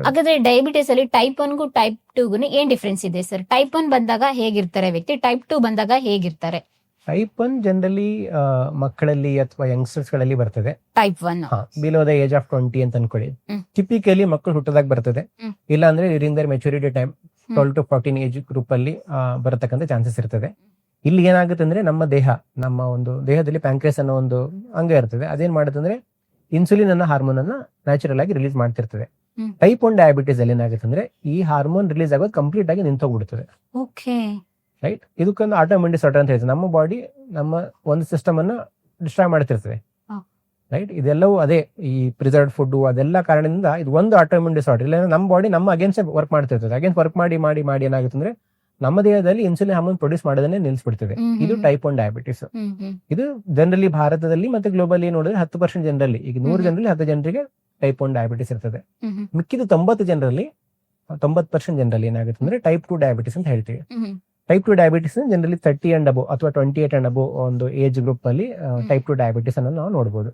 ಹಾಗಾದ್ರೆ ಡಯಾಬಿಟಿಸ್ ಅಲ್ಲಿ type 1 type 2 ಏನ್ ಡಿಫ್ರೆನ್ಸ್ ಇದೆ ಸರ್? ಟೈಪ್ 1 ಬಂದಾಗ ಹೇಗಿರ್ತಾರೆ ವ್ಯಕ್ತಿ, ಟೈಪ್ 2 ಬಂದಾಗ ಹೇಗಿರ್ತಾರೆ? ಟೈಪ್ 1 ಜನರಲಿ ಮಕ್ಕಳಲ್ಲಿ ಅಥವಾ ಯಂಗ್ಸ್ಟರ್ಸ್ ಗಳಲ್ಲಿ ಬರ್ತದೆ. Type 1 below the age of 20 ಅಂತ ಅನ್ಕೊಳ್ಳಿ. ಟಿಪಿಕಲಿ ಮಕ್ಕಳು ಹುಟ್ಟದಾಗ ಬರ್ತದೆ, ಇಲ್ಲ ಅಂದ್ರೆ during their maturity time 12 to 14 age group ಅಲ್ಲಿ ಬರತಕ್ಕಂಥ ಚಾನ್ಸಸ್ ಇರ್ತದೆ. ಇಲ್ಲಿ ಏನಾಗುತ್ತೆ ಅಂದ್ರೆ ನಮ್ಮ ಒಂದು ದೇಹದಲ್ಲಿ ಪ್ಯಾಂಕ್ರಿಯಾಸ್ ಅನ್ನೋ ಒಂದು ಅಂಗ ಇರ್ತದೆ. ಅದೇನ್ ಮಾಡುತ್ತೆ ಅಂದ್ರೆ ಇನ್ಸುಲಿನ್ ಅನ್ನೋ ಹಾರ್ಮೋನ್ ಅನ್ನ ನ್ಯಾಚುರಲ್ ಆಗಿ ರಿಲೀಸ್ ಮಾಡ್ತಿರ್ತದೆ. ಟೈಪ್ 1 ಡಯಾಬಿಟಿಸ್ ಅಲ್ಲಿ ಏನಾಗುತ್ತೆ ಅಂದ್ರೆ ಈ ಹಾರ್ಮೋನ್ ರಿಲೀಸ್ ಆಗೋದು ಕಂಪ್ಲೀಟ್ ಆಗಿ ನಿಂತೋಗ್ಬಿಡ್ತದೆ. ರೈಟ್, ಇದಕ್ಕೊಂದು ಆಟೋಮಿನ್ ಡಿಸಾರ್ಡರ್ ಅಂತ ಹೇಳ್ತದೆ. ನಮ್ಮ ಬಾಡಿ ನಮ್ಮ ಒಂದು ಸಿಸ್ಟಮ್ ಅನ್ನ ಡಿಸ್ಟ್ರಾಯ್ ಮಾಡ್ತಿರ್ತದೆ. ರೈಟ್, ಇದೆಲ್ಲವೂ ಅದೇ ಈ ಪ್ರಿಸರ್ವ್ಡ್ ಫುಡ್ ಅದೆಲ್ಲ ಕಾರಣದಿಂದ ಇದು ಒಂದು ಆಟೋಮಿನ್ ಡಿಸಾರ್ಡರ್. ಇಲ್ಲ ನಮ್ಮ ಬಾಡಿ ನಮ್ಮ ಅಗೇನ್ಸ್ಟ್ ವರ್ಕ್ ಮಾಡ್ತಿರ್ತದೆ. ಅಗೇನ್ಸ್ಟ್ ವರ್ಕ್ ಮಾಡಿ ಮಾಡಿ ಮಾಡಿ ಏನಾಗುತ್ತೆ ಅಂದ್ರೆ ನಮ್ಮ ದೇಹದಲ್ಲಿ ಇನ್ಸುಲಿನ್ ಹಾರ್ಮೋನ್ ಪ್ರೊಡ್ಯೂಸ್ ಮಾಡೋದನ್ನೇ ನಿಲ್ಲಿಸ್ಬಿಡ್ತದೆ. ಇದು ಟೈಪ್ 1 ಡಯಾಬಿಟಿಸ್. ಇದು ಜನರಲಿ ಭಾರತದಲ್ಲಿ ಮತ್ತೆ ಗ್ಲೋಬಲಿ ನೋಡಿದ್ರೆ 10% ಜನರಲ್ಲಿ, ಈಗ 100 ಜನರಲ್ಲಿ 10 ಜನರಿಗೆ ಟೈಪ್ 1 ಡಯಾಬಿಟಿಸ್ ಇರ್ತದೆ. ಮಿಕ್ಕಿದ 90% ಜನರಲ್ಲಿ ಏನಾಗುತ್ತೆ ಅಂದ್ರೆ ಟೈಪ್ 2 ಡಯಾಬಿಟಿಸ್ ಅಂತ ಹೇಳ್ತೀವಿ. ಟೈಪ್ 2 ಡಯಾಬಿಟಿಸ್ ಜನರಲಿ 30 ಅಂಡ್ ಅಬೋ ಅಥವಾ 28 ಅಂಡ್ ಅಬೋ ಒಂದು ಏಜ್ ಗ್ರೂಪ್ ಅಲ್ಲಿ ಟೈಪ್ 2 ಡಯಾಬಿಟಿಸ್ ಅನ್ನು ನಾವು ನೋಡಬಹುದು.